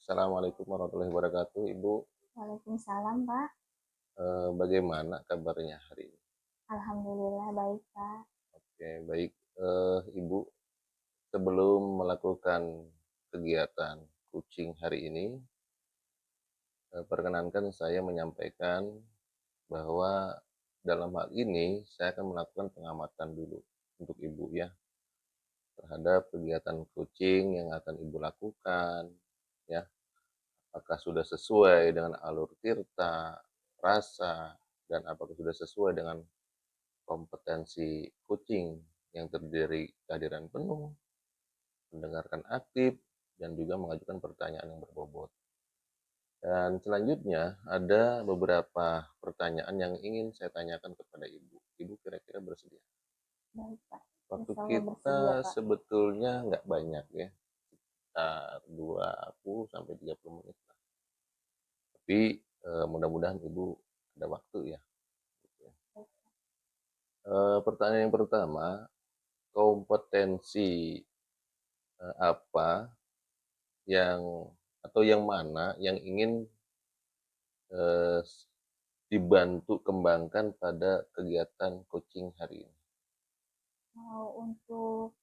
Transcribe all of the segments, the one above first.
Assalamualaikum warahmatullahi wabarakatuh, Ibu. Waalaikumsalam, Pak. Bagaimana kabarnya hari ini? Alhamdulillah baik, Pak. Oke, baik. Ibu, sebelum melakukan kegiatan coaching hari ini, perkenankan saya menyampaikan bahwa dalam hal ini saya akan melakukan pengamatan dulu untuk Ibu ya, terhadap kegiatan coaching yang akan Ibu lakukan ya. Apakah sudah sesuai dengan alur tirta, rasa, dan apakah sudah sesuai dengan kompetensi coaching yang terdiri kehadiran penuh, mendengarkan aktif, dan juga mengajukan pertanyaan yang berbobot. Dan selanjutnya ada beberapa pertanyaan yang ingin saya tanyakan kepada Ibu. Ibu kira-kira bersedia? Baik, Pak. Waktu Insya Allah kita bersedia, Pak. sebetulnya nggak banyak ya, sekitar 20 sampai 30 menit. Tapi mudah-mudahan Ibu ada waktu ya. Pertanyaan yang pertama, kompetensi apa yang atau yang mana yang ingin eh, dibantu kembangkan pada kegiatan coaching hari ini? Untuk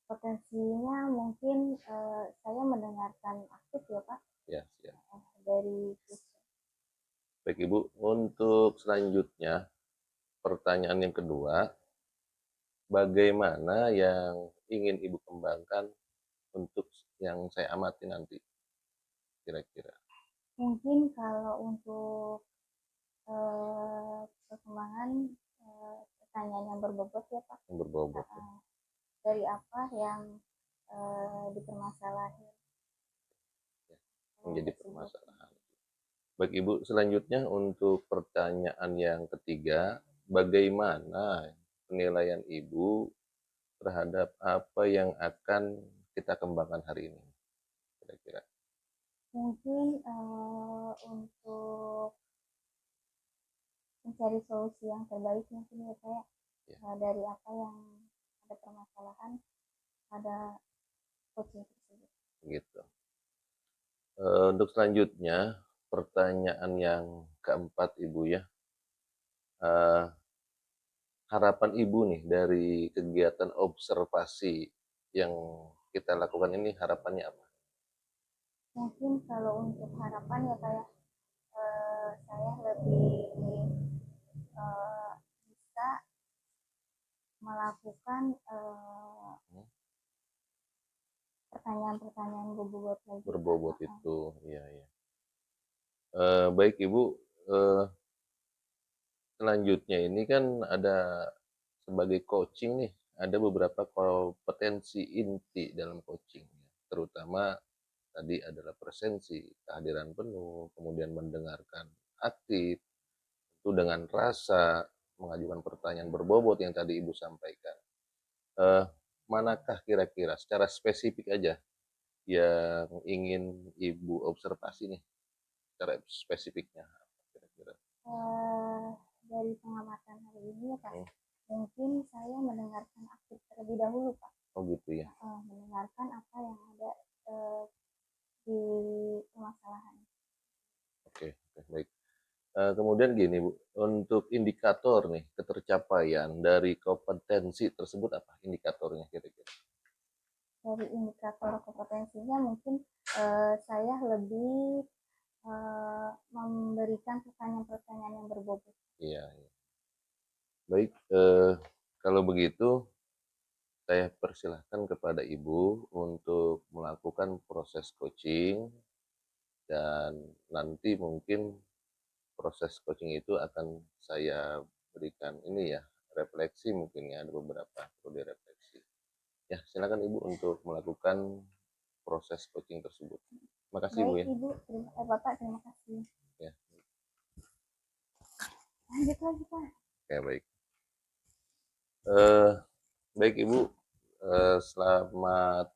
potensinya mungkin saya mendengarkan aktif ya, Pak, Ya, siap. dari Baik Ibu, untuk selanjutnya pertanyaan yang kedua, bagaimana yang ingin Ibu kembangkan untuk yang saya amati nanti kira-kira? mungkin kalau untuk perkembangan pertanyaan yang berbobot ya, Pak. Yang berbobot ya. Dari apa yang dipermasalahin Ya, menjadi tersebut. permasalahan. Baik Ibu, selanjutnya untuk pertanyaan yang ketiga, bagaimana penilaian Ibu terhadap apa yang akan kita kembangkan hari ini? Kira-kira. Mungkin untuk mencari solusi yang terbaik mungkin ya, Pak, Ya, dari apa yang ada permasalahan pada coaching tersebut. gitu. Untuk selanjutnya, pertanyaan yang keempat Ibu ya. Eh, Harapan Ibu nih dari kegiatan observasi yang kita lakukan ini harapannya apa? Mungkin kalau untuk harapan ya, kayak saya lebih eh, bisa melakukan Hmm, pertanyaan-pertanyaan berbobot lagi, Pak. Berbobot itu, iya ya. Baik Ibu, eh, selanjutnya ini kan ada sebagai coaching nih, ada beberapa kompetensi inti dalam coaching, terutama tadi adalah presensi, kehadiran penuh, kemudian mendengarkan aktif, itu dengan rasa, mengajukan pertanyaan berbobot yang tadi Ibu sampaikan. Eh, Manakah kira-kira secara spesifik aja yang ingin Ibu observasi nih, secara spesifiknya kira-kira? Eh, dari pengamatan hari ini ya, Pak, Hmm. mungkin saya mendengarkan aktif terlebih dahulu, Pak. Oh gitu ya. Mendengarkan apa yang ada eh, di permasalahan. Oke, oke, baik. Kemudian gini Bu, untuk indikator nih ketercapaian dari kompetensi tersebut apa indikatornya kira-kira? Dari indikator kompetensinya mungkin saya lebih memberikan pertanyaan-pertanyaan yang berbobot. Iya, iya. Baik, kalau begitu saya persilahkan kepada Ibu untuk melakukan proses coaching dan nanti mungkin proses coaching itu akan saya berikan ini ya, refleksi mungkin ya, ada beberapa perlu direfleksi. Ya, silakan Ibu untuk melakukan proses coaching tersebut. Terima kasih Ibu Baik, ya. Ibu. Bapak, terima kasih. Ya, Lanjut lagi, Pak. ya baik. Eh, Baik Ibu, selamat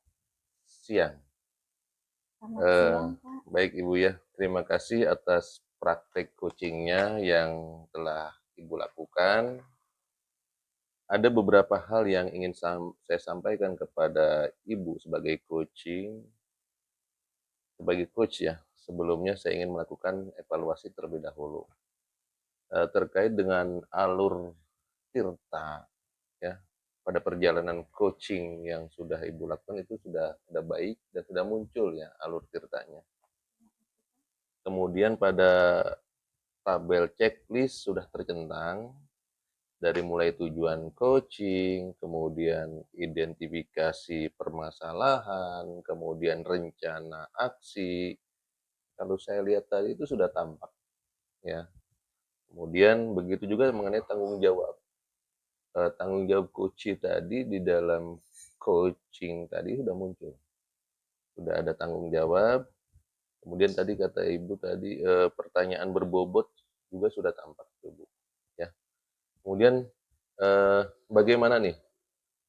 siang. Selamat Eh, siang, Pak. Baik Ibu ya, terima kasih atas praktek coachingnya yang telah Ibu lakukan. Ada beberapa hal yang ingin saya sampaikan kepada Ibu sebagai coaching sebagai coach ya, sebelumnya saya ingin melakukan evaluasi terlebih dahulu, terkait dengan alur Tirta ya, pada perjalanan coaching yang sudah Ibu lakukan itu sudah baik dan sudah muncul ya alur Tirtanya. Kemudian pada tabel checklist sudah tercentang dari mulai tujuan coaching, kemudian identifikasi permasalahan, kemudian rencana aksi. Kalau saya lihat tadi itu sudah tampak ya. Kemudian begitu juga mengenai tanggung jawab. Tanggung jawab coach tadi di dalam coaching tadi sudah muncul. Sudah ada tanggung jawab. Kemudian tadi kata Ibu tadi pertanyaan berbobot juga sudah tampak Ibu. Ya. Kemudian bagaimana nih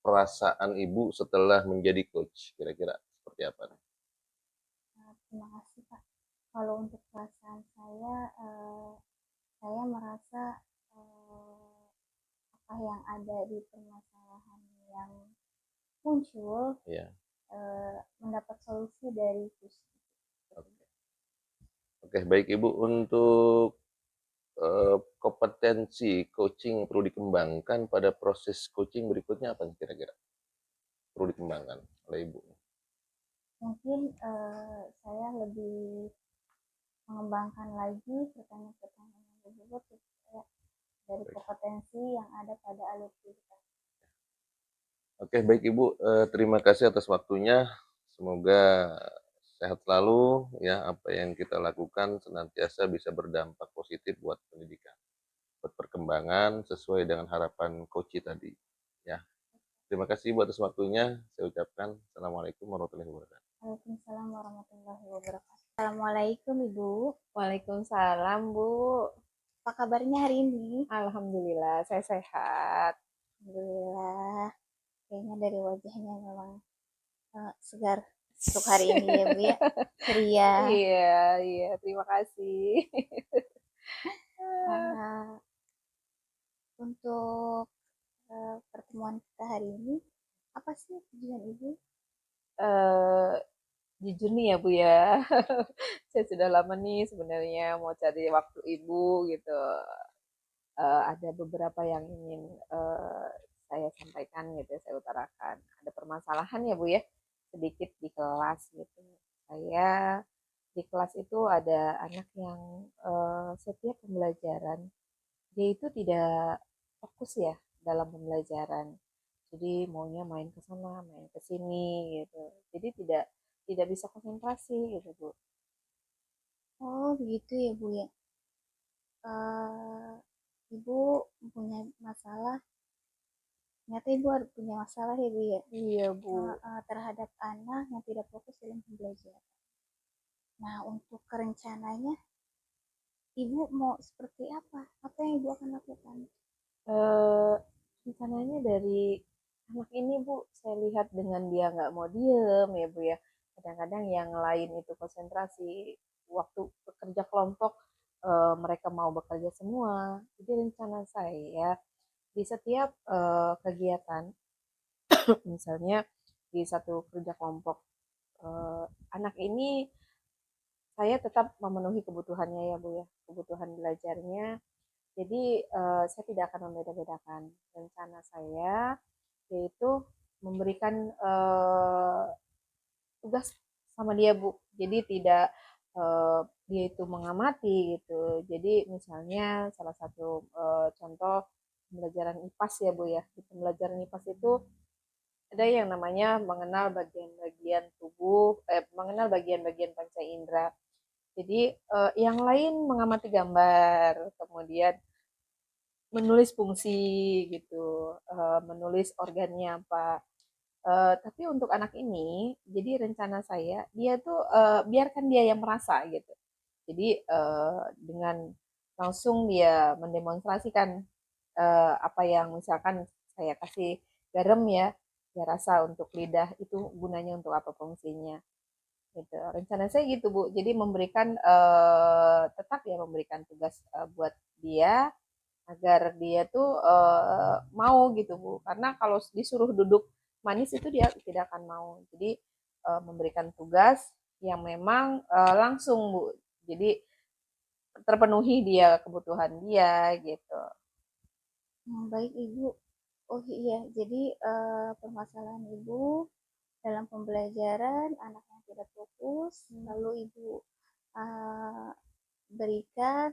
perasaan Ibu setelah menjadi coach? Kira-kira seperti apa nih? Terima kasih Pak. Kalau untuk perasaan saya merasa eh, apa yang ada di permasalahan yang muncul Ya. mendapat solusi dari kursi. Oke. Oke, baik Ibu. Untuk kompetensi coaching yang perlu dikembangkan pada proses coaching berikutnya apa nih kira-kira? Perlu dikembangkan oleh Ibu. Mungkin saya lebih mengembangkan lagi pertanyaan-pertanyaan yang berbobot supaya dari kompetensi yang ada pada alur kita. Oke, baik Ibu. Terima kasih atas waktunya. Semoga sehat selalu ya. Apa yang kita lakukan senantiasa bisa berdampak positif buat pendidikan, buat perkembangan sesuai dengan harapan coach tadi. Ya. Terima kasih Ibu atas waktunya. Saya ucapkan Assalamualaikum warahmatullahi wabarakatuh. Waalaikumsalam warahmatullahi wabarakatuh. Assalamualaikum Ibu. Waalaikumsalam, Bu. Apa kabarnya hari ini? Alhamdulillah, saya sehat. Alhamdulillah. Kayaknya dari wajahnya memang segar untuk hari ini ya Bu ya. Ceria. Iya, iya, terima kasih. Uh, untuk pertemuan kita hari ini, apa sih tujuan Ibu? Eh, jujur nih ya, Bu ya. Saya sudah lama nih sebenarnya mau cari waktu Ibu gitu. Ada beberapa yang ingin saya sampaikan gitu, saya utarakan. Ada permasalahan ya, Bu ya, sedikit di kelas gitu. Saya di kelas itu ada anak yang setiap pembelajaran dia itu tidak fokus ya dalam pembelajaran. Jadi maunya main ke sana, main ke sini gitu. Jadi tidak tidak bisa konsentrasi gitu, Bu. Oh begitu ya Bu ya. Uh, Ibu punya masalah, ternyata Ibu harus punya masalah ya Bu ya. Iya, Bu. Terhadap anak yang tidak fokus dalam pembelajaran. Nah untuk rencananya, Ibu mau seperti apa? Apa yang Ibu akan lakukan? Eh, rencananya dari anak ini, Bu, saya lihat dengan dia nggak mau diem ya, Bu ya. Kadang-kadang yang lain itu konsentrasi waktu bekerja kelompok, mereka mau bekerja semua. Jadi rencana saya di setiap kegiatan, misalnya di satu kerja kelompok, eh, anak ini saya tetap memenuhi kebutuhannya ya, Bu ya, kebutuhan belajarnya. Jadi saya tidak akan membeda-bedakan. Rencana saya yaitu memberikan tugas sama dia, Bu. Jadi tidak dia itu mengamati gitu. Jadi misalnya salah satu contoh pembelajaran IPAS ya, Bu ya. Di pembelajaran IPAS itu ada yang namanya mengenal bagian-bagian tubuh, mengenal bagian-bagian panca indera. Jadi yang lain mengamati gambar, kemudian menulis fungsi gitu, menulis organnya apa. Tapi untuk anak ini, jadi rencana saya dia tuh biarkan dia yang merasa gitu. Jadi dengan langsung dia mendemonstrasikan apa yang misalkan saya kasih garam ya, dia rasa untuk lidah itu gunanya untuk apa fungsinya gitu. Rencana saya gitu Bu. Jadi memberikan tetap ya memberikan tugas buat dia agar dia tuh mau gitu Bu. Karena kalau disuruh duduk manis itu dia tidak akan mau. Jadi memberikan tugas yang memang langsung Bu. Jadi terpenuhi dia kebutuhan dia gitu. Baik Ibu. Oh iya, jadi permasalahan Ibu dalam pembelajaran anak yang tidak fokus, lalu Ibu uh, berikan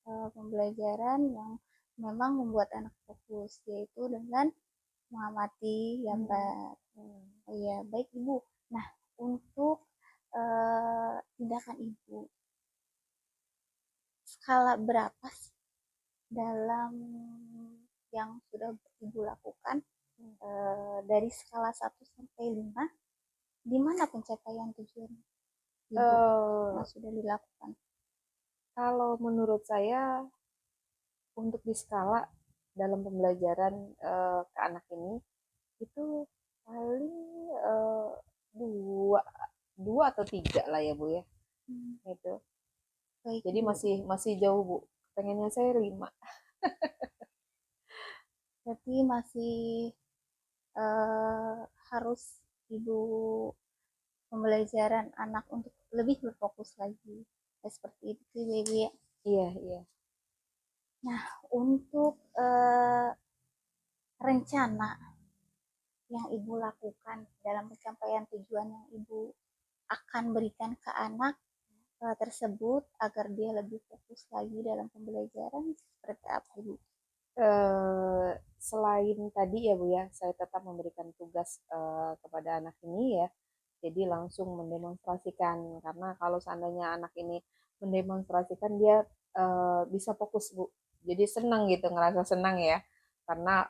pembelajaran yang memang membuat anak fokus, yaitu dengan mengamati gambar. Oh iya, baik Ibu. Nah, untuk tindakan Ibu, skala berapa sih dalam yang sudah Ibu lakukan dari skala 1 sampai 5, di mana pencapaian tujuan Ibu yang sudah dilakukan? Kalau menurut saya untuk di skala dalam pembelajaran ke anak ini itu paling eh, dua dua atau tiga lah ya Bu ya gitu. Baik Jadi Bu. masih masih jauh Bu, pengennya saya 5. Berarti masih harus Ibu pembelajaran anak untuk lebih berfokus lagi. Ya, seperti itu ya Ibu ya. Iya iya. Nah, untuk rencana yang Ibu lakukan dalam pencapaian tujuan yang Ibu akan berikan ke anak tersebut agar dia lebih fokus lagi dalam pembelajaran, seperti apa Ibu? Selain tadi ya Bu ya, saya tetap memberikan tugas kepada anak ini ya. Jadi langsung mendemonstrasikan karena kalau seandainya anak ini mendemonstrasikan dia bisa fokus Bu. Jadi senang gitu, ngerasa senang ya. Karena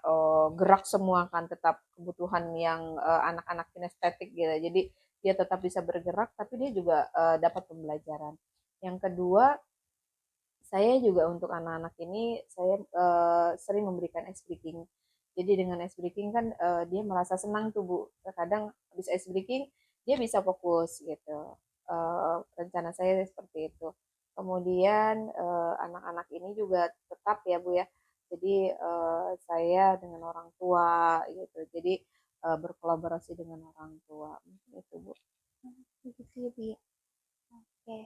gerak semua kan tetap kebutuhan yang anak-anak kinestetik gitu. Jadi dia tetap bisa bergerak tapi dia juga dapat pembelajaran. Yang kedua, saya juga untuk anak-anak ini saya sering memberikan ice breaking. Jadi dengan ice breaking kan dia merasa senang tuh Bu. Terkadang habis ice breaking dia bisa fokus gitu. Rencana saya seperti itu. Kemudian anak-anak ini juga tetap ya Bu ya. Jadi saya dengan orang tua gitu. Jadi berkolaborasi dengan orang tua itu Bu. Begitu ya Bu ya. Oke,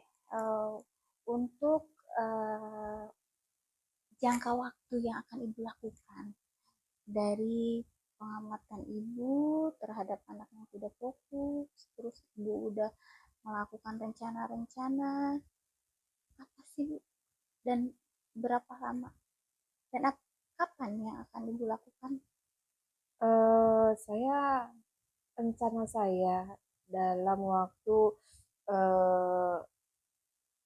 untuk uh, jangka waktu yang akan Ibu lakukan dari pengamatan Ibu terhadap anak yang tidak fokus, terus Ibu udah melakukan rencana-rencana, apa sih Bu? Dan berapa lama? Dan kapan yang akan Ibu lakukan? Saya rencana saya dalam waktu eh,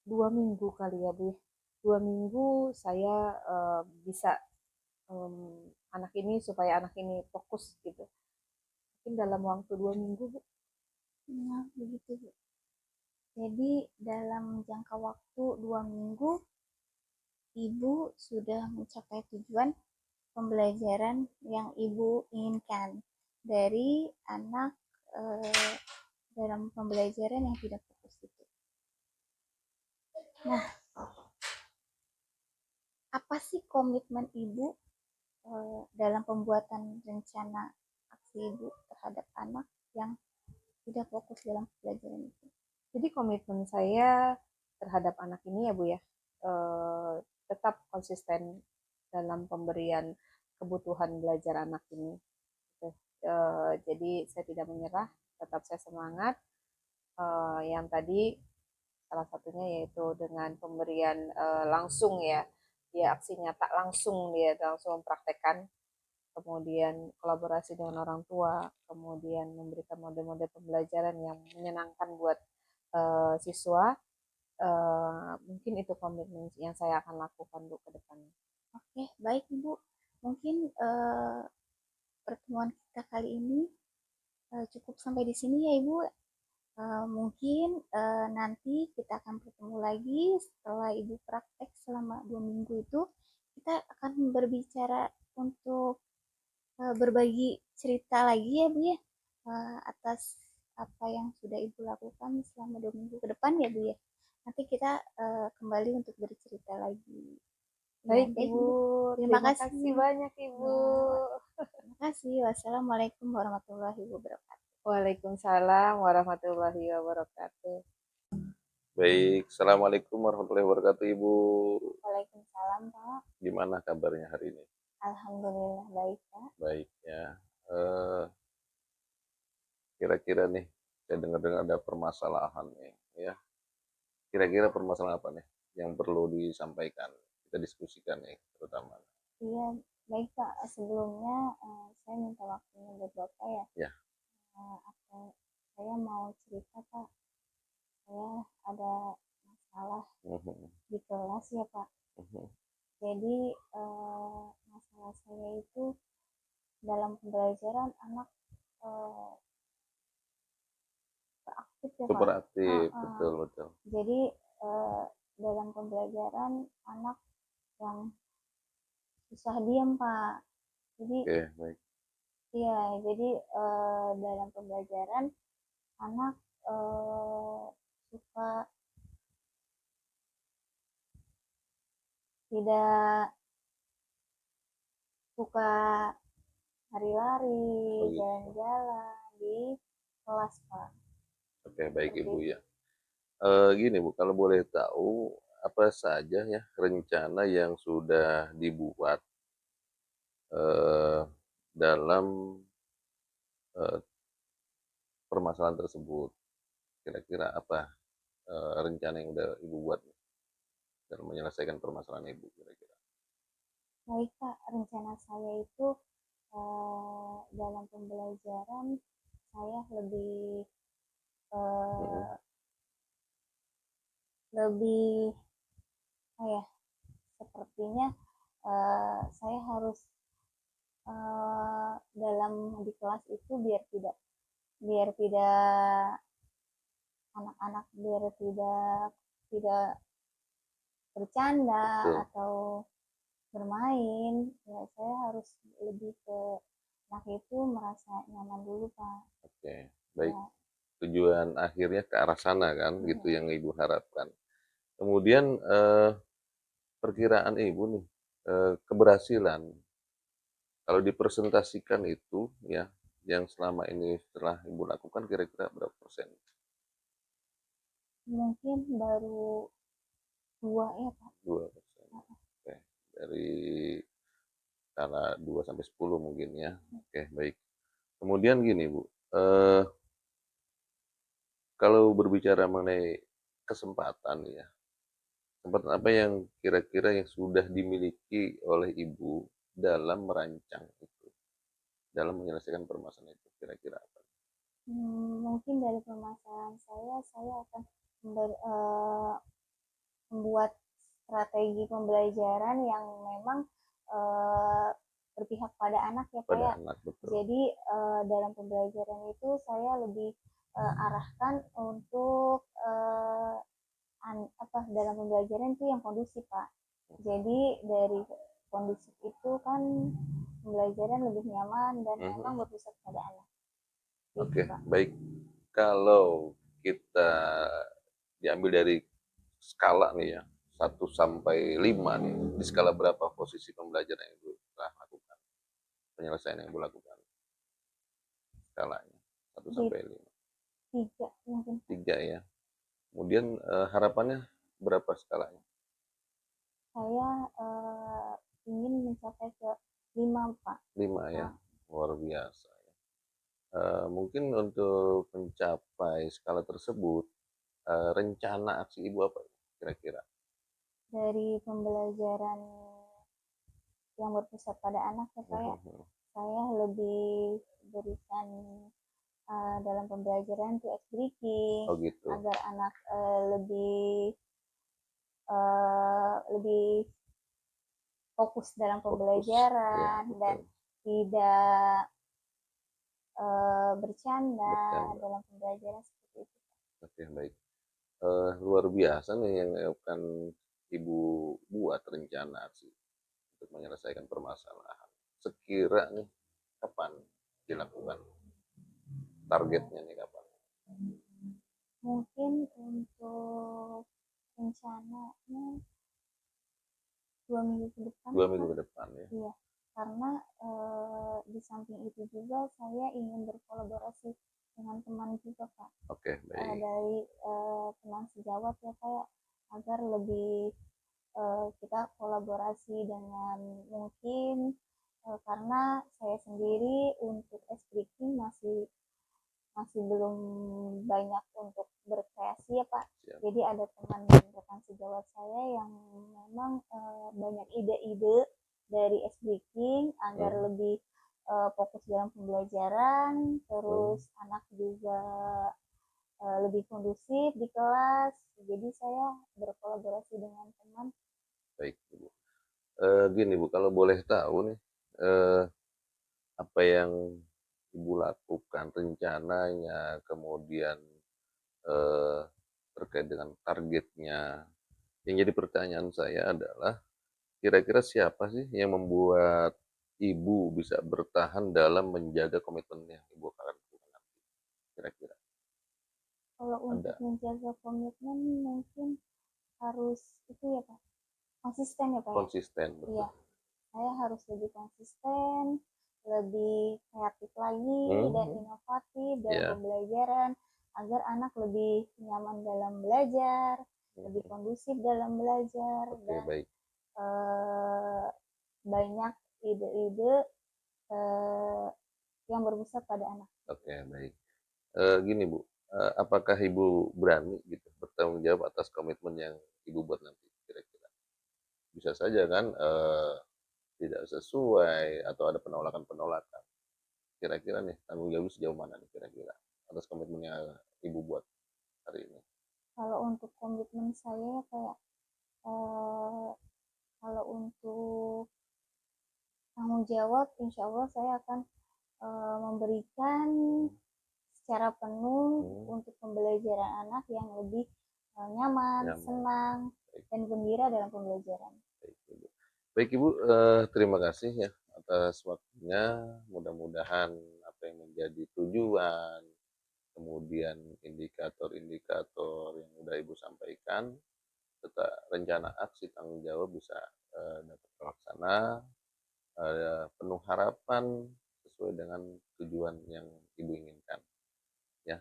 2 minggu kali ya Bu. 2 minggu saya bisa em, anak ini supaya anak ini fokus gitu. Mungkin dalam waktu 2 minggu Bu. Nah, begitu Bu. Jadi dalam jangka waktu 2 minggu, Ibu sudah mencapai tujuan pembelajaran yang Ibu inginkan dari anak dalam pembelajaran yang tidak fokus itu. Nah, apa sih komitmen Ibu dalam pembuatan rencana aksi Ibu terhadap anak yang tidak fokus dalam pembelajaran itu? Jadi komitmen saya terhadap anak ini ya Bu ya, tetap konsisten dalam pemberian kebutuhan belajar anak ini. Jadi saya tidak menyerah, tetap saya semangat. Yang tadi salah satunya yaitu dengan pemberian langsung ya, dia aksi nyata langsung, dia langsung mempraktekkan, kemudian kolaborasi dengan orang tua, kemudian memberikan model-model pembelajaran yang menyenangkan buat siswa. Mungkin itu komitmen yang saya akan lakukan Bu ke depannya. Oke, baik Ibu. Mungkin pertemuan kita kali ini cukup sampai di sini ya Ibu. Mungkin nanti kita akan bertemu lagi setelah Ibu praktek selama 2 minggu itu. Kita akan berbicara untuk berbagi cerita lagi ya Bu ya, atas apa yang sudah Ibu lakukan selama 2 minggu ke depan ya Bu ya. Nanti kita kembali untuk bercerita lagi. Ya, Baik baik Ibu, Terima terima kasih. kasih banyak Ibu. Terima kasih. Wassalamualaikum warahmatullahi wabarakatuh. Waalaikumsalam warahmatullahi wabarakatuh. Baik, Assalamualaikum warahmatullahi wabarakatuh, Ibu. Waalaikumsalam, Pak. Gimana kabarnya hari ini? Alhamdulillah baik, Pak. Baik ya. Eh, Kira-kira nih, saya dengar-dengar ada permasalahan nih, ya. Kira-kira permasalahan apa nih yang perlu disampaikan? Kita diskusikan nih, terutama. Iya, baik, Pak. Sebelumnya saya minta waktunya buat Bapak ya. Ya. Apa saya mau cerita, Pak. Saya ada masalah Mhm, di kelas ya, Pak. mhm. Jadi masalah saya itu dalam pembelajaran anak eh, beraktif ya, Super Pak. aktif, betul betul. Jadi dalam pembelajaran anak yang susah diam, Pak. Jadi Oke, baik. iya, jadi dalam pembelajaran anak eh, suka tidak suka lari-lari, Oh gitu. jalan-jalan di kelas, Pak. Oke, baik Seperti Ibu itu. ya. Gini Bu, kalau boleh tahu apa saja ya rencana yang sudah dibuat eh, dalam eh, permasalahan tersebut? Kira-kira apa rencana yang udah Ibu buat dalam menyelesaikan permasalahan Ibu kira-kira? Baik, Pak. Rencana saya itu dalam pembelajaran saya Mhm. eh, lebih apa ya? Sepertinya saya harus dalam di kelas itu biar tidak anak-anak biar tidak tidak bercanda Betul. atau bermain, ya saya harus lebih ke anak itu merasa nyaman dulu, Pak. Oke, baik. Ya. Tujuan akhirnya ke arah sana kan, gitu Mhm. yang Ibu harapkan. Kemudian perkiraan Ibu nih keberhasilan kalau dipresentasikan itu ya yang selama ini setelah Ibu lakukan kira-kira berapa persen? Mungkin baru 2 ya, Pak. 2%. Oke. Dari skala 2 sampai 10 mungkin ya. Oke, baik. Kemudian gini, Bu. Kalau berbicara mengenai kesempatan ya, kesempatan apa yang kira-kira yang sudah dimiliki oleh Ibu dalam merancang itu, dalam menyelesaikan permasalahan itu, kira-kira apa? Mungkin dari permasalahan saya akan membuat strategi pembelajaran yang memang eh, berpihak pada anak ya, Pak Pada ya. anak, betul. Jadi dalam pembelajaran itu saya lebih arahkan untuk apa dalam pembelajaran itu yang kondusif, Pak. Jadi dari kondusif itu kan pembelajaran lebih nyaman dan memang Mhm. berpusat pada anak. Itu, Oke, Pak. baik. Kalau kita diambil dari skala nih ya, 1 sampai 5 nih, di skala berapa posisi pembelajaran yang Ibu telah lakukan? Penyelesaian yang Ibu lakukan, skalanya, satu Di sampai 5. 3 mungkin. 3 ya. Kemudian harapannya berapa skalanya? Saya ingin mencapai ke 5, Pak. 5 ya, Nah, luar biasa. Mungkin untuk mencapai skala tersebut, rencana aksi Ibu apa kira-kira? dari pembelajaran yang berpusat pada anak ya, Pak ya, Mhm. saya lebih berikan dalam pembelajaran itu ice breaking Oh gitu. agar anak lebih fokus dalam Fokus. Ya, pembelajaran dan betul. tidak bercanda Bercanda. dalam pembelajaran seperti itu. Oke, baik. Luar biasa nih yang akan Ibu buat rencana sih untuk menyelesaikan permasalahan. Sekira nih kapan dilakukan? Targetnya nih kapan? Mungkin untuk rencananya 2 minggu ke depan, 2 minggu Pak. ke depan ya. Iya, karena di samping itu juga saya ingin berkolaborasi dengan teman juga Pak. Oke, baik. Dari teman sejawat ya Pak, agar lebih kita kolaborasi dengan mungkin karena saya sendiri untuk ice breaking masih masih belum banyak untuk berkreasi ya Pak. Siap. Jadi ada teman dan rekan sejawat saya yang memang banyak ide-ide dari ice breaking agar lebih fokus dalam pembelajaran, terus anak juga lebih kondusif di kelas. Jadi saya berkolaborasi dengan teman. Baik, Ibu. Gini Bu, kalau boleh tahu nih, apa yang Ibu lakukan, rencananya, kemudian eh, terkait dengan targetnya. Yang jadi pertanyaan saya adalah, kira-kira siapa sih yang membuat Ibu bisa bertahan dalam menjaga komitmen yang Ibu akan lakukan nanti? Kira-kira Kalau untuk ada menjaga komitmen mungkin harus itu ya Pak, konsisten ya Pak ya. konsisten, Iya, betul. saya harus lebih konsisten, lebih kreatif lagi dan inovatif dalam Ya, pembelajaran agar anak lebih nyaman dalam belajar, lebih kondusif dalam belajar oke, dan baik. eh, banyak ide-ide eh, yang berpusat pada anak. Oke, baik. Gini Bu, apakah Ibu berani gitu bertanggung jawab atas komitmen yang Ibu buat nanti kira-kira? Bisa saja kan tidak sesuai atau ada penolakan-penolakan. Kira-kira nih tanggung jawab sejauh mana nih kira-kira atas komitmen yang Ibu buat hari ini? Kalau untuk komitmen saya kayak eh, kalau untuk tanggung jawab, insya Allah saya akan memberikan secara penuh untuk pembelajaran anak yang lebih nyaman, Nyaman. senang, Baik. dan gembira dalam pembelajaran. Baik, Ibu. Baik, Ibu, terima kasih ya atas waktunya. Mudah-mudahan apa yang menjadi tujuan, kemudian indikator-indikator yang udah Ibu sampaikan, serta rencana aksi tanggung jawab bisa dapat terlaksana, penuh harapan sesuai dengan tujuan yang Ibu inginkan. Ya,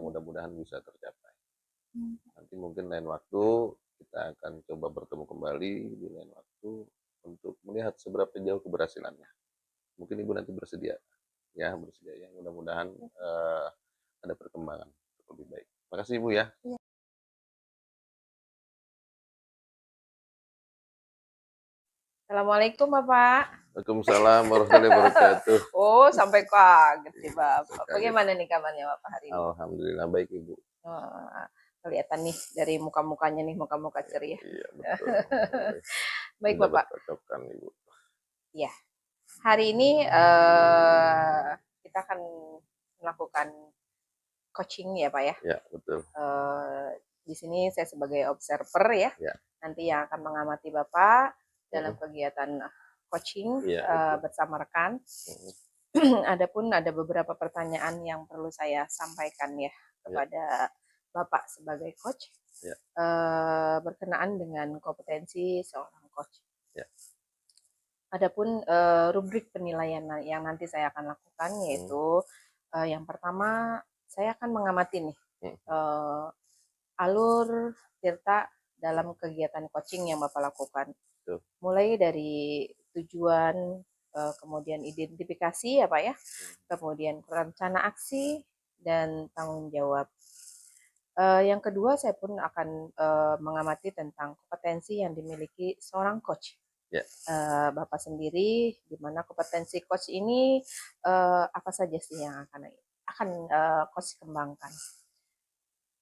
mudah-mudahan bisa tercapai. Nanti mungkin lain waktu kita akan coba bertemu kembali di lain waktu untuk melihat seberapa jauh keberhasilannya. Mungkin Ibu nanti bersedia, ya bersedia ya. Mudah-mudahan ada perkembangan lebih baik. Terima kasih Ibu ya. Assalamualaikum Bapak. Waalaikumsalam warahmatullahi wabarakatuh. Oh, sampai kaget sih Saya Bapak. kaget. Bagaimana nih kabarnya Bapak hari ini? Alhamdulillah baik Ibu. Kelihatan nih dari muka-mukanya nih, muka-muka ceria. Iya betul. Baik Sudah Bapak. bercocokkan Ibu. Ya, hari ini kita akan melakukan coaching ya Pak ya. Ya betul. Di sini saya sebagai observer ya. Ya. Nanti yang akan mengamati Bapak dalam kegiatan coaching Ya, bersama rekan. Adapun ada beberapa pertanyaan yang perlu saya sampaikan ya kepada Bapak sebagai coach berkenaan dengan kompetensi seorang coach. Ya. Adapun rubrik penilaian yang nanti saya akan lakukan yaitu yang pertama saya akan mengamati nih alur Tirta dalam kegiatan coaching yang Bapak lakukan. Mulai dari tujuan, kemudian identifikasi ya Pak ya, kemudian rencana aksi, dan tanggung jawab. Yang kedua saya pun akan mengamati tentang kompetensi yang dimiliki seorang coach. Bapak sendiri, di mana kompetensi coach ini apa saja sih yang akan coach kembangkan.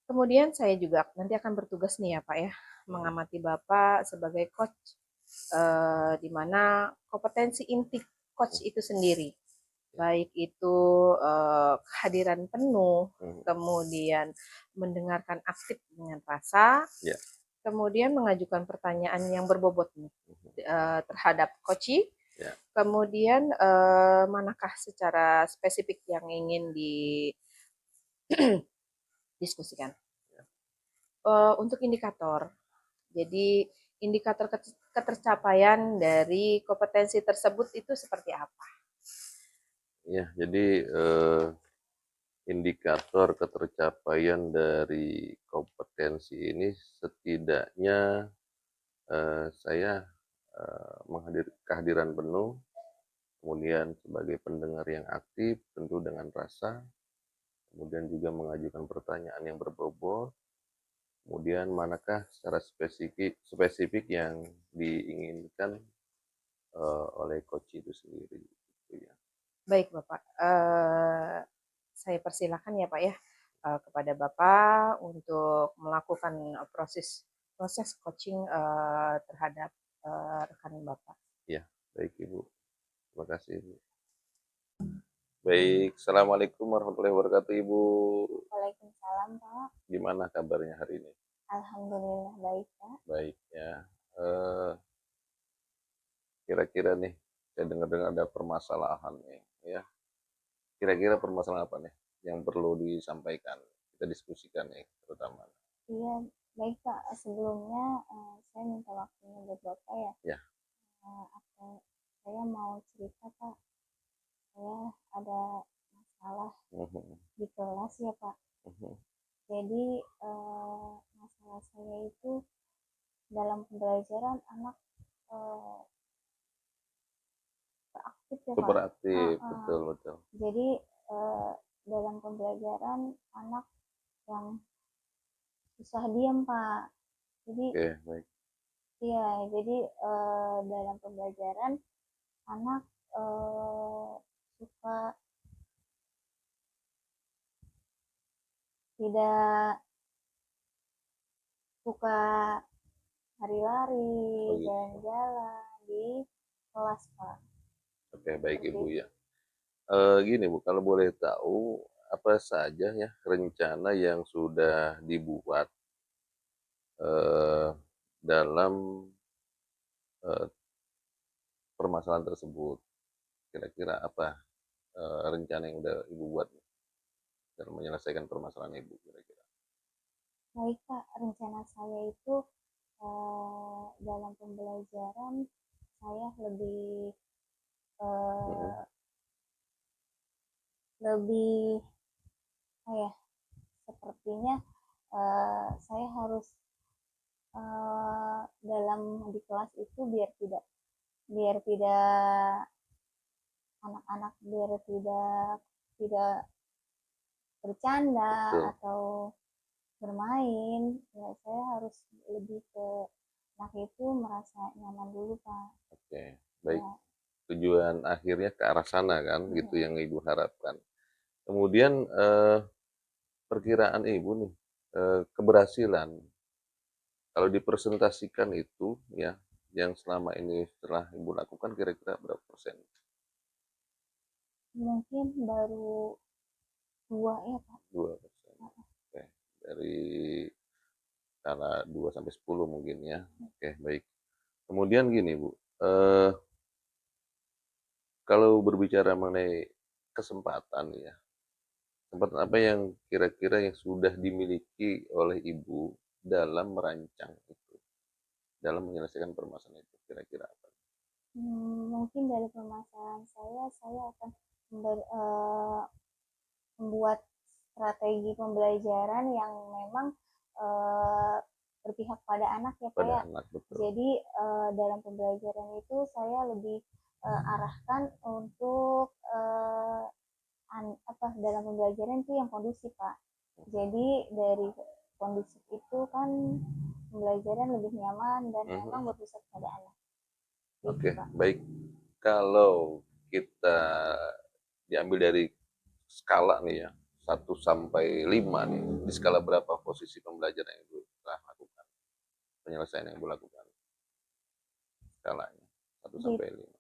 Kemudian saya juga nanti akan bertugas nih ya Pak ya, mengamati Bapak sebagai coach, di mana kompetensi inti coach itu sendiri, baik itu kehadiran penuh, kemudian mendengarkan aktif dengan rasa, kemudian mengajukan pertanyaan yang berbobot nih, terhadap coachee, kemudian manakah secara spesifik yang ingin didiskusikan. Untuk indikator, jadi indikator ketercapaian dari kompetensi tersebut itu seperti apa? Ya, jadi indikator ketercapaian dari kompetensi ini setidaknya saya kehadiran penuh, kemudian sebagai pendengar yang aktif tentu dengan rasa, kemudian juga mengajukan pertanyaan yang berbobot, kemudian manakah secara spesifik yang diinginkan oleh coach itu sendiri gitu ya. Baik Bapak, saya persilahkan ya Pak ya kepada Bapak untuk melakukan proses coaching terhadap rekan Bapak. Ya, baik Ibu. Terima kasih Ibu. Baik, Assalamualaikum warahmatullahi wabarakatuh Ibu. Waalaikumsalam Pak. Gimana kabarnya hari ini? Alhamdulillah baik Pak. Baik ya. Kira-kira nih, saya dengar-dengar ada permasalahan nih ya. Kira-kira permasalahan apa nih yang perlu disampaikan? Kita diskusikan nih terutama. Iya baik Pak. Sebelumnya saya minta waktunya buat Bapak ya. Ya. Saya mau cerita Pak. Saya ada masalah di kelas ya Pak. Jadi masalah saya itu dalam pembelajaran anak beraktif ya Super Pak. aktif, betul. Jadi dalam pembelajaran anak yang susah diam Pak. Jadi Oke, baik. iya, jadi dalam pembelajaran anak suka tidak suka lari-lari, Oh, gitu. jalan-jalan di kelas Pak. Oke, baik Seperti Ibu itu. ya. Gini Bu, kalau boleh tahu apa saja ya rencana yang sudah dibuat dalam permasalahan tersebut? Kira-kira apa rencana yang udah Ibu buat dalam menyelesaikan permasalahan Ibu kira-kira? Baik Pak, rencana saya itu dalam pembelajaran saya lebih sepertinya saya harus dalam di kelas itu biar tidak anak-anak biar tidak bercanda Betul. atau bermain, ya saya harus lebih ke anak itu merasa nyaman dulu Pak. Oke, baik. Ya. Tujuan akhirnya ke arah sana kan, gitu yang Ibu harapkan. Kemudian perkiraan Ibu nih keberhasilan kalau dipresentasikan itu ya yang selama ini setelah Ibu lakukan kira-kira berapa persen? Mungkin baru 2 ya Pak. 2%. Oke. Dari skala 2 sampai 10 mungkin ya. Oke, baik. Kemudian gini Bu, kalau berbicara mengenai kesempatan ya, kesempatan apa yang kira-kira yang sudah dimiliki oleh Ibu dalam merancang itu, dalam menyelesaikan permasalahan itu, kira-kira apa? Mungkin dari permasalahan saya akan membuat strategi pembelajaran yang memang berpihak pada anak ya Pak Pada ya. anak, betul. Jadi dalam pembelajaran itu saya lebih arahkan untuk dalam pembelajaran itu yang kondusif Pak. Jadi dari kondusif itu kan pembelajaran lebih nyaman dan memang berpusat pada anak. Oke, baik. Kalau kita diambil dari skala nih ya, 1 sampai 5 nih, di skala berapa posisi pembelajaran yang Ibu telah lakukan? Penyelesaian yang Ibu lakukan? Skalanya, 1 sampai 5.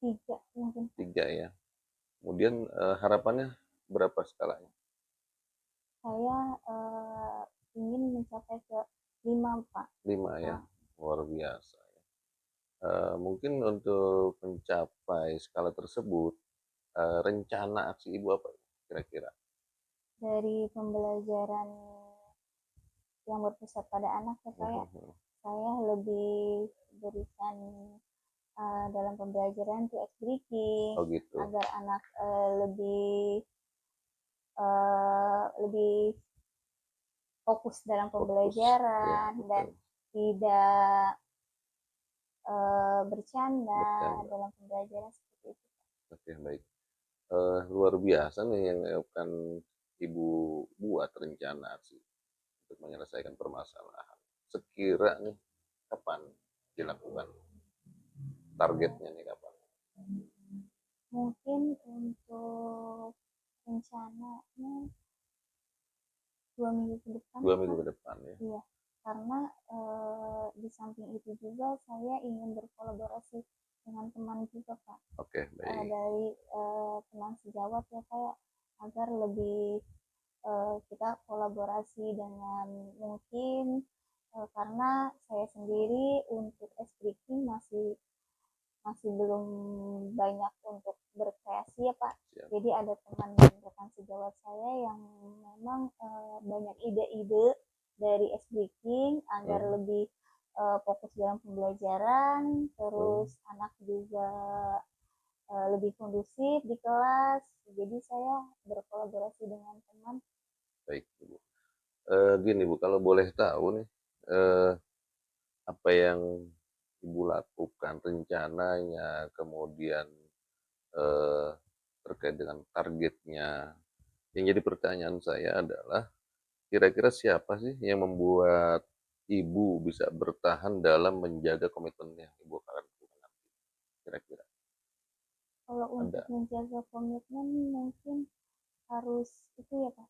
3 mungkin. 3 ya. Kemudian harapannya berapa skalanya? Saya ingin mencapai ke 5 Pak. 5 ya, luar biasa. Mungkin untuk mencapai skala tersebut, rencana aksi Ibu apa kira-kira? Dari pembelajaran yang berpusat pada anak ya Pak ya, saya lebih berikan dalam pembelajaran to ice breaking Oh gitu. agar anak lebih lebih fokus dalam Fokus, pembelajaran ya, dan betul. tidak bercanda Bercanda. dalam pembelajaran seperti itu. Oke, baik. Luar biasa nih yang akan Ibu buat rencana sih untuk menyelesaikan permasalahan. Sekira nih kapan dilakukan? Targetnya nih kapan? Mungkin untuk rencananya 2 minggu ke depan. 2 minggu ke depan ya. Iya, karena di samping itu juga saya ingin berkolaborasi dengan teman juga Pak. Oke, baik. Dari teman sejawat ya Pak, agar lebih kita kolaborasi dengan mungkin karena saya sendiri untuk speaking masih masih belum banyak untuk berkreasi ya Pak. Siap. Jadi ada teman rekan sejawat saya yang memang banyak ide-ide dari speaking agar lebih fokus dalam pembelajaran, terus anak juga lebih kondusif di kelas. Jadi saya berkolaborasi dengan teman. Baik, Ibu. Gini Bu, kalau boleh tahu nih, apa yang Ibu lakukan, rencananya, kemudian eh, terkait dengan targetnya. Yang jadi pertanyaan saya adalah, kira-kira siapa sih yang membuat Ibu bisa bertahan dalam menjaga komitmen yang Ibu akan lakukan nanti? Kira-kira Kalau untuk ada menjaga komitmen mungkin harus itu ya Pak,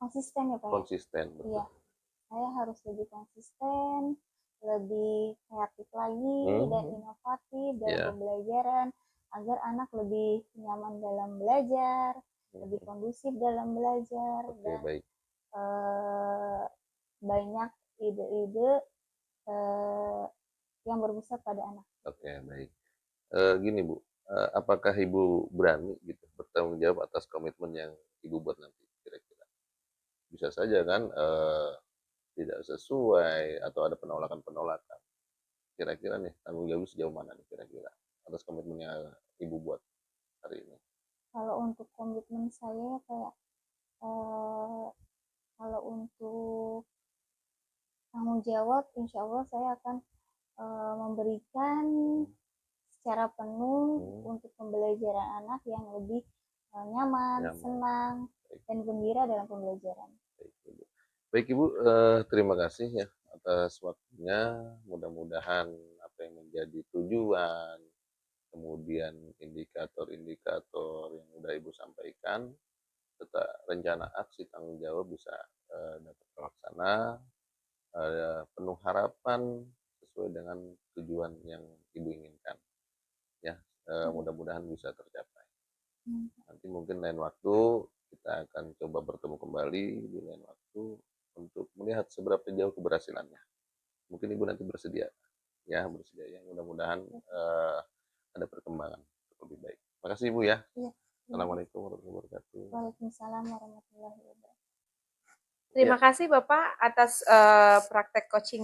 konsisten ya Pak ya. konsisten, Iya, betul. saya harus lebih konsisten, lebih kreatif lagi dan inovatif dalam Ya, pembelajaran agar anak lebih nyaman dalam belajar, lebih kondusif dalam belajar oke, dan baik. banyak ide-ide yang berpusat pada anak. Oke, baik. Gini Bu, apakah Ibu berani gitu bertanggung jawab atas komitmen yang Ibu buat nanti kira-kira? Bisa saja kan tidak sesuai atau ada penolakan-penolakan. Kira-kira nih tanggung jawab sejauh mana nih kira-kira atas komitmen yang Ibu buat hari ini? Kalau untuk komitmen saya kayak kalau untuk tanggung jawab, insya Allah saya akan memberikan secara penuh untuk pembelajaran anak yang lebih nyaman, senang, dan gembira dalam pembelajaran. Baik Ibu, terima kasih ya atas waktunya. Mudah-mudahan apa yang menjadi tujuan, kemudian indikator-indikator yang sudah Ibu sampaikan, serta rencana aksi tanggung jawab bisa dapat terlaksana, penuh harapan sesuai dengan tujuan yang Ibu inginkan. Ya, mudah-mudahan bisa tercapai. Nanti mungkin lain waktu kita akan coba bertemu kembali di lain waktu untuk melihat seberapa jauh keberhasilannya. Mungkin Ibu nanti bersedia, ya bersedia ya. Mudah-mudahan ada perkembangan lebih baik. Terima kasih Ibu ya. Iya. Assalamualaikum warahmatullahi wabarakatuh. Waalaikumsalam warahmatullahi wabarakatuh. Terima kasih Bapak atas praktek coaching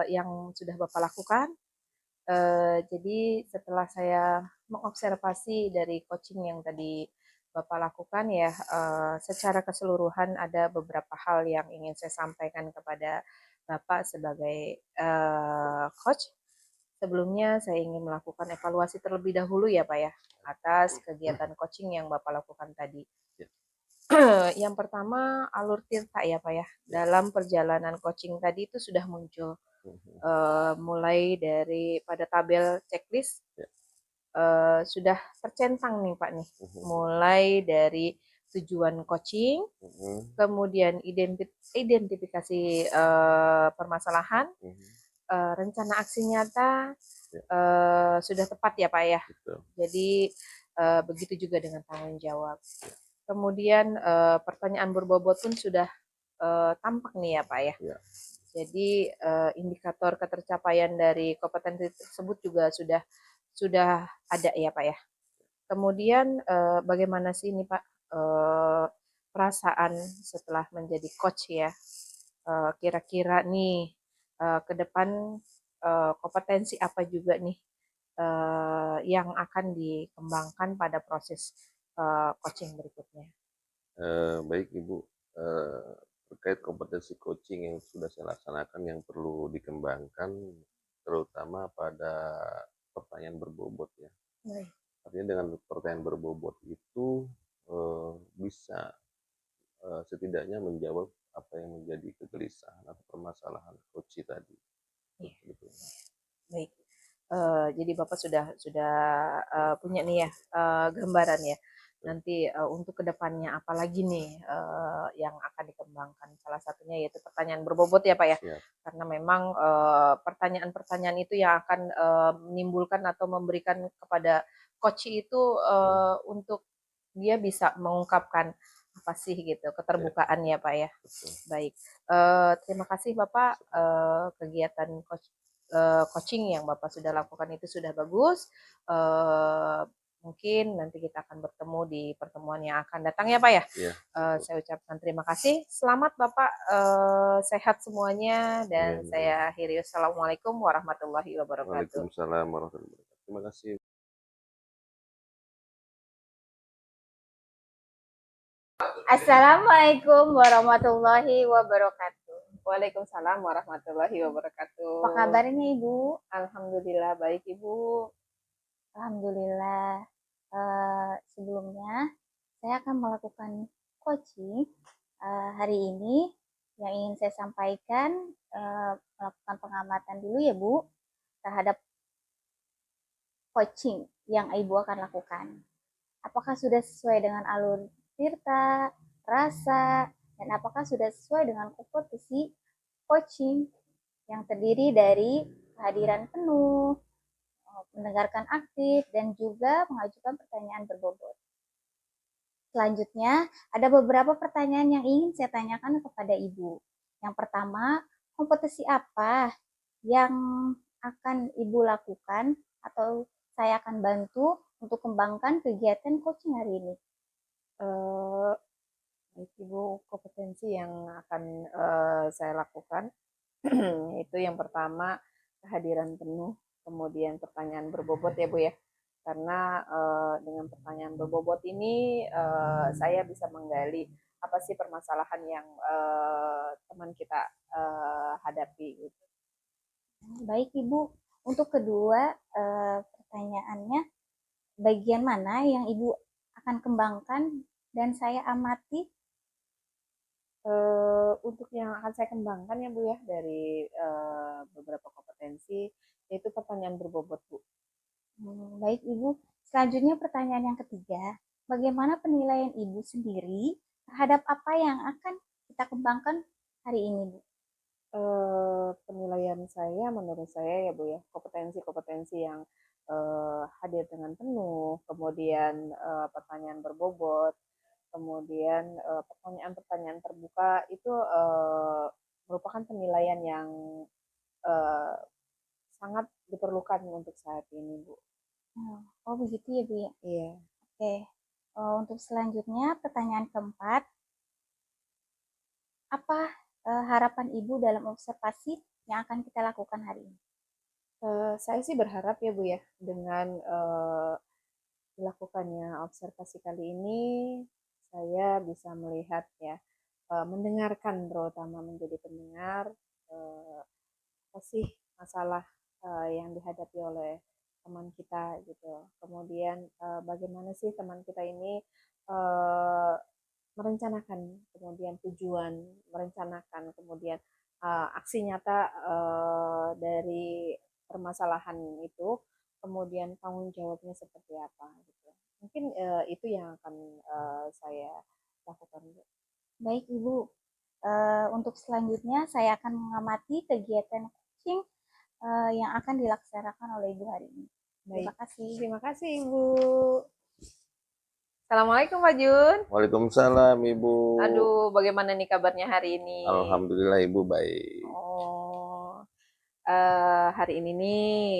yang sudah Bapak lakukan. Jadi setelah saya mengobservasi dari coaching yang tadi Bapak lakukan ya, secara keseluruhan ada beberapa hal yang ingin saya sampaikan kepada Bapak sebagai coach. Sebelumnya saya ingin melakukan evaluasi terlebih dahulu ya Pak ya, atas kegiatan coaching yang Bapak lakukan tadi. Yang pertama alur tirta ya Pak ya. Dalam perjalanan coaching tadi itu sudah muncul mulai dari pada tabel checklist sudah tercentang nih Pak nih. Mulai dari tujuan coaching, kemudian identifikasi permasalahan, rencana aksi nyata sudah tepat ya Pak ya. Jadi begitu juga dengan tanggung jawab. Kemudian pertanyaan berbobot pun sudah tampak nih ya Pak ya. Jadi indikator ketercapaian dari kompetensi tersebut juga sudah ada ya Pak ya. Kemudian bagaimana sih ini Pak perasaan setelah menjadi coach ya? Kira-kira nih ke depan kompetensi apa juga nih yang akan dikembangkan pada proses coaching berikutnya. Baik Ibu, terkait kompetensi coaching yang sudah saya laksanakan yang perlu dikembangkan, terutama pada pertanyaan berbobot ya. Baik. Artinya dengan pertanyaan berbobot itu, bisa, setidaknya menjawab apa yang menjadi kegelisahan atau permasalahan coach tadi, Iya. sebetulnya. Baik. Jadi Bapak sudah punya nih ya gambaran ya. Nanti untuk kedepannya apalagi nih yang akan dikembangkan. Salah satunya yaitu pertanyaan berbobot ya Pak ya. Siap. Karena memang pertanyaan-pertanyaan itu yang akan menimbulkan atau memberikan kepada coach itu untuk dia bisa mengungkapkan apa sih gitu keterbukaan ya Pak ya. Betul. Baik. Terima kasih Bapak kegiatan coaching yang Bapak sudah lakukan itu sudah bagus. Mungkin nanti kita akan bertemu di pertemuan yang akan datang ya Pak ya. Iya. Saya ucapkan terima kasih. Selamat Bapak sehat semuanya dan Amin. saya akhiri. Assalamualaikum warahmatullahi wabarakatuh. Waalaikumsalam warahmatullahi wabarakatuh. Terima kasih. Assalamualaikum warahmatullahi wabarakatuh. Waalaikumsalam warahmatullahi Apa wabarakatuh. kabarnya Ibu? Alhamdulillah baik Ibu. Alhamdulillah. Sebelumnya saya akan melakukan coaching hari ini. Yang ingin saya sampaikan, melakukan pengamatan dulu ya Bu terhadap coaching yang Ibu akan lakukan. Apakah sudah sesuai dengan alur cerita, rasa, dan apakah sudah sesuai dengan kompetensi coaching yang terdiri dari kehadiran penuh, mendengarkan aktif, dan juga mengajukan pertanyaan berbobot. Selanjutnya, ada beberapa pertanyaan yang ingin saya tanyakan kepada Ibu. Yang pertama, kompetensi apa yang akan Ibu lakukan atau saya akan bantu untuk kembangkan kegiatan coaching hari ini? Baik Ibu, kompetensi yang akan saya lakukan itu yang pertama kehadiran penuh, kemudian pertanyaan berbobot ya Bu ya. Karena dengan pertanyaan berbobot ini saya bisa menggali apa sih permasalahan yang teman kita hadapi gitu. Baik Ibu, untuk kedua pertanyaannya, bagian mana yang Ibu akan kembangkan dan saya amati? Untuk yang akan saya kembangkan ya Bu ya dari beberapa kompetensi yaitu pertanyaan berbobot Bu. Baik Ibu, selanjutnya pertanyaan yang ketiga, bagaimana penilaian Ibu sendiri terhadap apa yang akan kita kembangkan hari ini Bu? Penilaian saya menurut saya ya Bu ya, kompetensi-kompetensi yang hadir dengan penuh, kemudian pertanyaan berbobot, kemudian pertanyaan-pertanyaan terbuka itu merupakan penilaian yang eh, sangat diperlukan untuk saat ini Bu. Oh begitu ya Bu ya? Iya. Oke, untuk selanjutnya pertanyaan keempat, apa harapan Ibu dalam observasi yang akan kita lakukan hari ini? Saya sih berharap ya Bu ya dengan dilakukannya observasi kali ini saya bisa melihat ya mendengarkan terutama menjadi pendengar apa sih masalah yang dihadapi oleh teman kita gitu. Kemudian bagaimana sih teman kita ini uh, merencanakan kemudian tujuan, merencanakan kemudian aksi nyata dari permasalahan itu, kemudian tanggung jawabnya seperti apa gitu. Mungkin itu yang akan saya lakukan. Baik Ibu, untuk selanjutnya saya akan mengamati kegiatan coaching yang akan dilaksanakan oleh Ibu hari ini. Terima kasih. Terima kasih Ibu. Assalamualaikum Pak Jun. Waalaikumsalam Ibu. Aduh, bagaimana nih kabarnya hari ini? Alhamdulillah Ibu baik. Oh, hari ini nih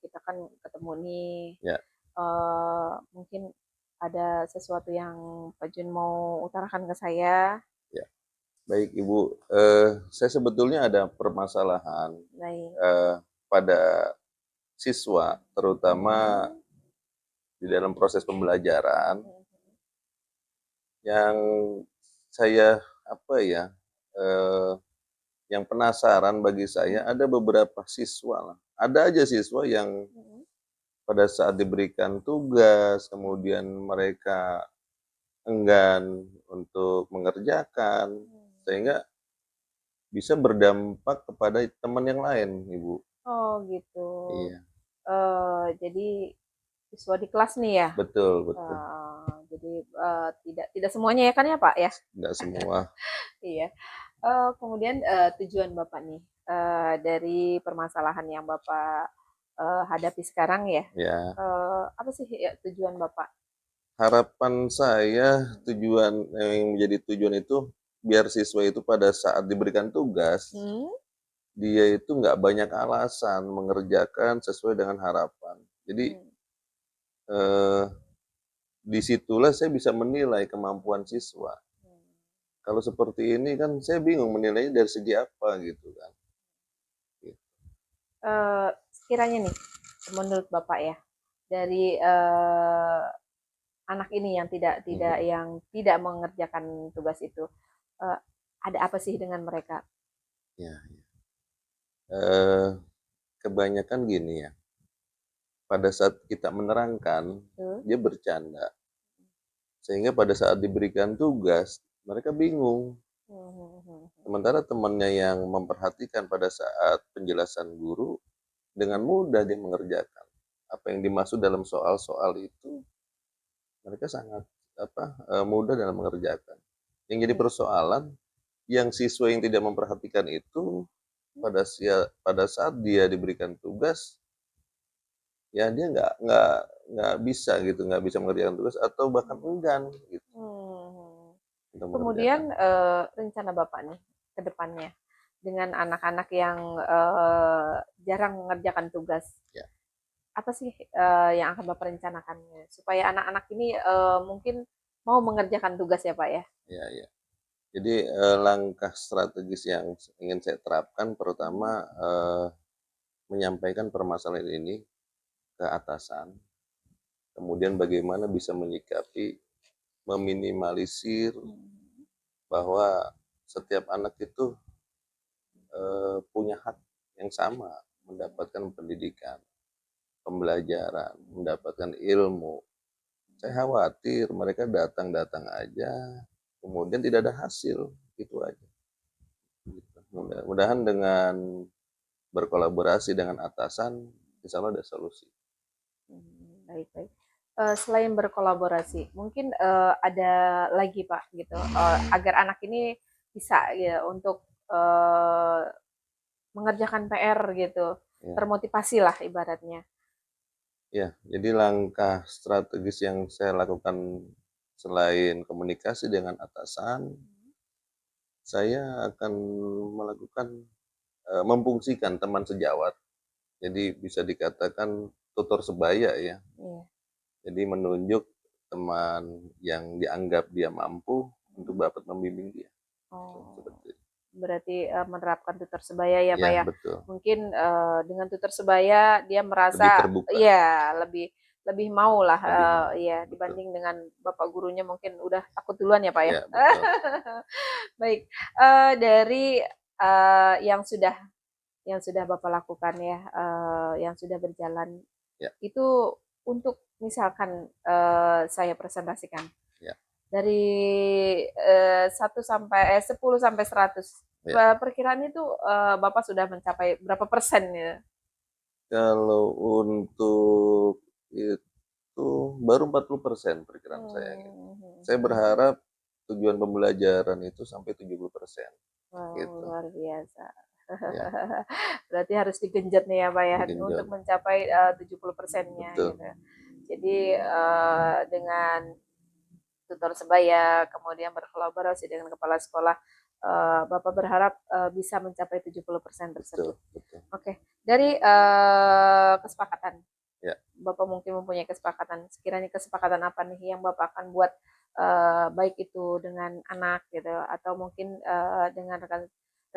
kita kan ketemu nih. Ya. Mungkin ada sesuatu yang Pak Jun mau utarakan ke saya. Ya. Baik Ibu, saya sebetulnya ada permasalahan pada siswa, terutama di dalam proses pembelajaran, Yang saya, apa ya, yang penasaran bagi saya ada beberapa siswa lah, ada aja siswa yang Mhm. pada saat diberikan tugas, kemudian mereka enggan untuk mengerjakan, Hmm. sehingga bisa berdampak kepada teman yang lain, Ibu. Oh gitu. Iya, Jadi siswa di kelas nih ya? betul betul. Jadi tidak tidak semuanya ya kan ya Pak ya? Nggak semua, Iya. Kemudian tujuan Bapak nih dari permasalahan yang Bapak hadapi sekarang ya, ya. apa sih ya tujuan Bapak? Harapan saya Mhm. tujuan yang menjadi tujuan itu biar siswa itu pada saat diberikan tugas, Hmm? dia itu nggak banyak alasan mengerjakan sesuai dengan harapan. Jadi, Hmm. eee, di situlah saya bisa menilai kemampuan siswa. Hmm. Kalau seperti ini kan saya bingung menilainya dari segi apa gitu kan. Sekiranya nih, menurut Bapak ya, dari anak ini yang tidak tidak Mhm, yang tidak mengerjakan tugas itu, eh, ada apa sih dengan mereka? iya, eee, kebanyakan gini ya, pada saat kita menerangkan, Tuh. dia bercanda, sehingga pada saat diberikan tugas, mereka bingung. Hmm, hmm, hmm, hmm. Sementara temannya yang memperhatikan pada saat penjelasan guru, dengan mudah dia mengerjakan. Apa yang dimaksud dalam soal-soal itu, mereka sangat, mudah dalam mengerjakan. Yang jadi Iya. persoalan, yang siswa yang tidak memperhatikan itu, Hmm. pada saat dia diberikan tugas, ya dia nggak bisa gitu, nggak bisa mengerjakan tugas atau bahkan enggan gitu Hmm. untuk Kemudian mengerjakan. rencana Bapak nih ke depannya dengan anak-anak yang jarang mengerjakan tugas, Ya, apa sih yang akan Bapak rencanakannya supaya anak-anak ini mungkin mau mengerjakan tugas ya Pak ya? ya, ya. Jadi, langkah strategis yang ingin saya terapkan pertama, Hmm. menyampaikan permasalahan ini ke atasan, kemudian bagaimana bisa menyikapi, meminimalisir Hmm. bahwa setiap anak itu, punya hak yang sama mendapatkan pendidikan, pembelajaran, mendapatkan ilmu. Saya khawatir mereka datang-datang aja, kemudian tidak ada hasil, itu aja, gitu. Mudah-mudahan dengan berkolaborasi dengan atasan, insya Allah ada solusi. Baik baik. Selain berkolaborasi, mungkin ada lagi Pak gitu agar anak ini bisa ya untuk eh, mengerjakan PR gitu, Ya, termotivasi lah ibaratnya. ya, jadi langkah strategis yang saya lakukan selain komunikasi dengan atasan, saya akan melakukan, memfungsikan teman sejawat. Jadi bisa dikatakan tutor sebaya ya. Iya. Jadi menunjuk teman yang dianggap dia mampu untuk dapat membimbing dia. Oh, Seperti itu. berarti menerapkan tutor sebaya ya Pak Ya, ya. betul. Mungkin dengan tutor sebaya dia Lebih merasa terbuka. ya lebih lebih mau lah Lebih mau. ya Betul. dibanding dengan bapak gurunya mungkin udah takut duluan ya Pak ya. Ya, betul. Baik, dari yang sudah Bapak lakukan ya, yang sudah berjalan Ya, itu untuk misalkan saya presentasikan ya, dari 1 sampai 10 sampai 100 ya. perkiraan itu Bapak sudah mencapai berapa persen ya? Kalau untuk itu baru 40% perkiraan saya gitu. Hmm, Saya berharap tujuan pembelajaran itu sampai 70% wow, gitu. luar biasa. Ya, Berarti harus digenjot nih ya Pak ya untuk digenjot. mencapai 70%-nya Betul. gitu. Jadi dengan tutor sebaya, kemudian berkolaborasi dengan kepala sekolah, Bapak berharap bisa mencapai 70% Betul, tersebut. betul. Oke, dari kesepakatan, Ya, Bapak mungkin mempunyai kesepakatan. Sekiranya kesepakatan apa nih yang Bapak akan buat baik itu dengan anak gitu atau mungkin dengan rekan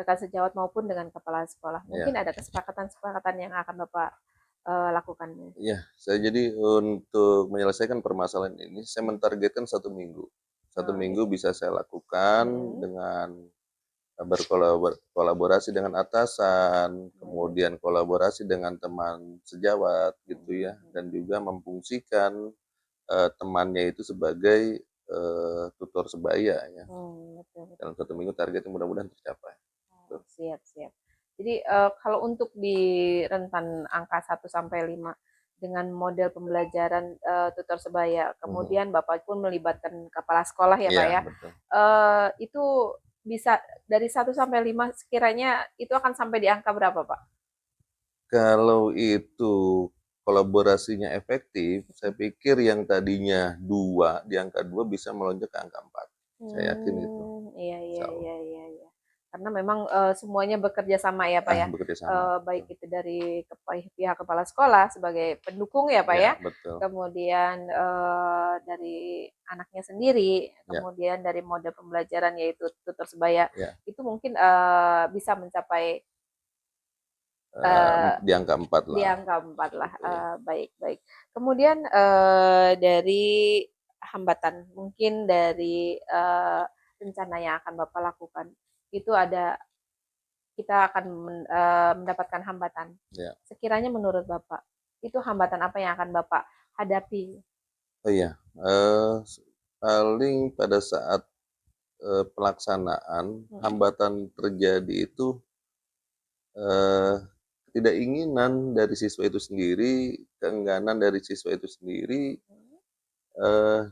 rekan sejawat maupun dengan kepala sekolah. Mungkin ya. ada kesepakatan-kesepakatan yang akan Bapak lakukan. Iya, saya jadi untuk menyelesaikan permasalahan ini, saya mentargetkan 1 minggu. 1 Oh, minggu gitu. bisa saya lakukan Hmm, dengan berkolaborasi dengan atasan, hmm, kemudian kolaborasi dengan teman sejawat gitu hmm, ya, dan juga memfungsikan, temannya itu sebagai, tutor sebaya ya. betul, betul. Dalam 1 minggu targetnya mudah-mudahan tercapai. Oh, siap, siap. Jadi kalau untuk di rentan angka 1 sampai 5 dengan model pembelajaran tutor sebaya, Mhm. kemudian Bapak pun melibatkan kepala sekolah ya Pak Iya ya, betul. itu bisa dari 1 sampai 5 sekiranya itu akan sampai di angka berapa Pak? Kalau itu kolaborasinya efektif, saya pikir yang tadinya 2 di angka 2 bisa melonjak ke angka 4. Saya yakin itu, Iya, iya, insyaallah. iya, iya, iya. Karena memang semuanya bekerja sama ya Pak ya, Bekerja sama, baik betul. itu dari pihak kepala sekolah sebagai pendukung ya Pak Iya ya, betul, kemudian dari anaknya sendiri, ya, kemudian dari model pembelajaran yaitu tutor sebaya, ya, itu mungkin bisa mencapai di angka 4 di lah, angka 4 lah, gitu ya. baik, baik. Kemudian dari hambatan, mungkin dari rencana yang akan Bapak lakukan, itu ada kita akan mendapatkan hambatan. Ya. Sekiranya menurut Bapak, itu hambatan apa yang akan Bapak hadapi? Oh iya, paling pada saat, pelaksanaan Mhm, hambatan terjadi itu, eee, ketidakinginan dari siswa itu sendiri, keengganan dari siswa itu sendiri, mhm.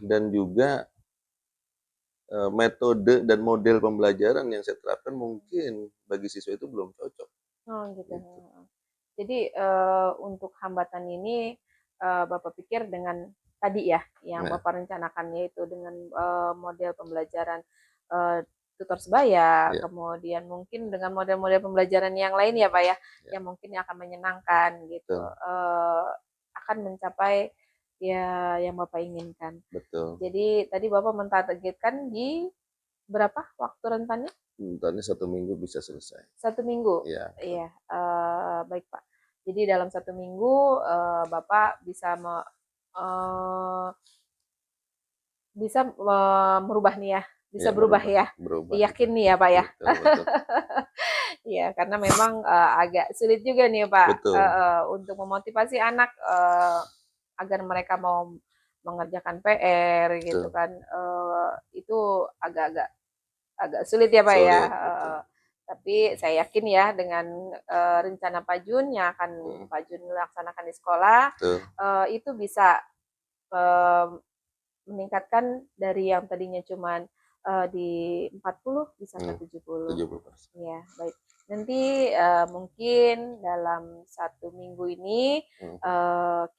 dan juga, metode dan model pembelajaran yang saya terapkan mungkin bagi siswa itu belum cocok, Oh gitu, gitu. heeh. Jadi, untuk hambatan ini, Bapak pikir dengan tadi ya, yang Nah, Bapak rencanakan yaitu dengan, model pembelajaran, eee, tutor sebaya, ya, kemudian mungkin dengan model-model pembelajaran yang lain ya, Pak, ya, ya, yang mungkin akan menyenangkan gitu, betul, akan mencapai ya yang Bapak inginkan. betul. Jadi tadi Bapak mentargetkan di berapa waktu rentannya? Sebenarnya 1 minggu bisa selesai. 1 minggu? Ya, betul. Iya, baik Pak. Jadi dalam 1 minggu, Bapak bisa eee, merubah nih ya, bisa Ya berubah merubah ya, berubah gitu. yakin nih ya Pak ya? Betul betul. Iya, karena memang, agak sulit juga nih Pak, Betul, untuk memotivasi anak, agar mereka mau mengerjakan PR gitu betul. kan, itu agak-agak agak sulit ya Pak ya. Sulit, betul. Tapi saya yakin ya dengan rencana Pak Jun yang akan Mhm, Pak Jun laksanakan di sekolah, betul. itu bisa eh, meningkatkan dari yang tadinya cuman di 40 bisa ke Mmm, 70. 70%. Ya, baik. Nanti mungkin dalam 1 minggu ini Mhm.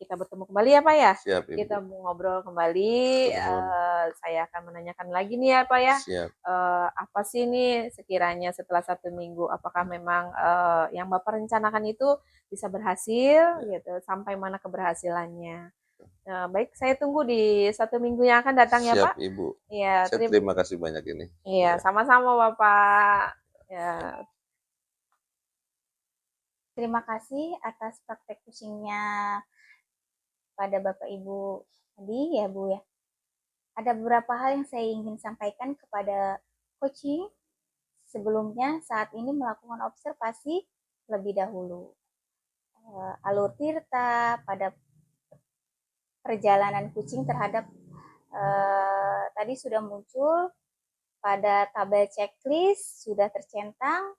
kita bertemu kembali ya Pak ya. Siap Ibu, Kita mau ngobrol kembali. nuhun. Saya akan menanyakan lagi nih ya Pak ya. Siap, Apa sih nih sekiranya setelah 1 minggu? Apakah memang yang Bapak rencanakan itu bisa berhasil ya. gitu? Sampai mana keberhasilannya? Nah, baik, saya tunggu di 1 minggu yang akan datang ya Siap Pak. Ibu. Iya, Saya terima kasih banyak ini. iya, Ya, sama-sama Bapak. Ya, Terima kasih atas praktek coachingnya pada Bapak Ibu tadi ya Bu ya. Ada beberapa hal yang saya ingin sampaikan kepada coaching sebelumnya saat ini melakukan observasi lebih dahulu. Alur tirta pada perjalanan kucing terhadap tadi sudah muncul pada tabel checklist sudah tercentang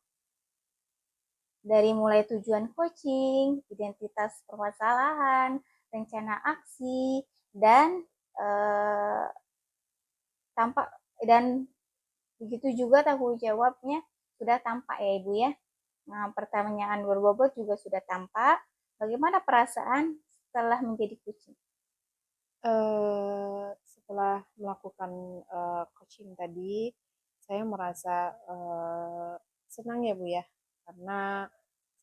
dari mulai tujuan coaching, identitas permasalahan, rencana aksi, dan tampak dan begitu juga tanggung jawabnya sudah tampak ya Ibu ya. Nah, pertanyaan berbobot juga sudah tampak. Bagaimana perasaan setelah menjadi kucing? setelah melakukan coaching tadi, saya merasa senang ya Bu ya, karena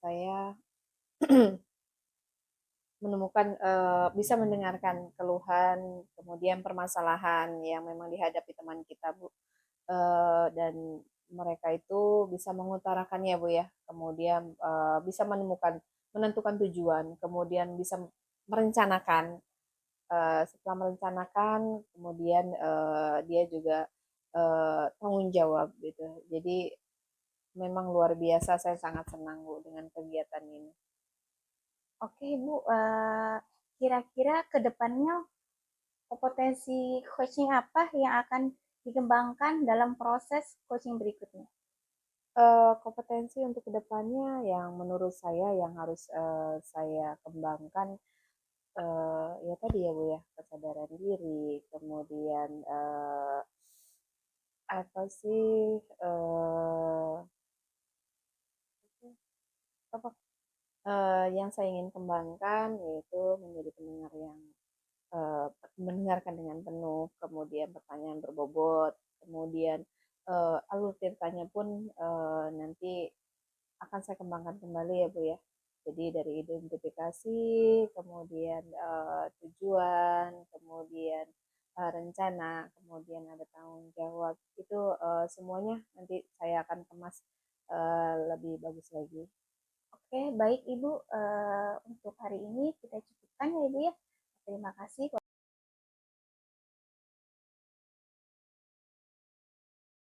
saya menemukan bisa mendengarkan keluhan, kemudian permasalahan yang memang dihadapi teman kita Bu. Dan mereka itu bisa mengutarakannya Bu ya, kemudian bisa menentukan tujuan, kemudian bisa merencanakan setelah merencanakan, kemudian dia juga tanggung jawab gitu. Jadi memang luar biasa, saya sangat senang Bu dengan kegiatan ini. Oke Ibu, kira-kira ke depannya kompetensi coaching apa yang akan dikembangkan dalam proses coaching berikutnya? Kompetensi untuk kedepannya yang menurut saya yang harus saya kembangkan, ya tadi ya Bu ya, kesadaran diri, kemudian apa sih, apa, yang saya ingin kembangkan yaitu menjadi pendengar yang mendengarkan dengan penuh, kemudian pertanyaan berbobot, kemudian alur ceritanya pun nanti akan saya kembangkan kembali ya Bu ya. Jadi dari identifikasi, kemudian tujuan, kemudian rencana, kemudian ada tanggung jawab, itu semuanya nanti saya akan kemas lebih bagus lagi. Oke, baik Ibu. Untuk hari ini kita cukupkan ya Ibu ya. Terima kasih.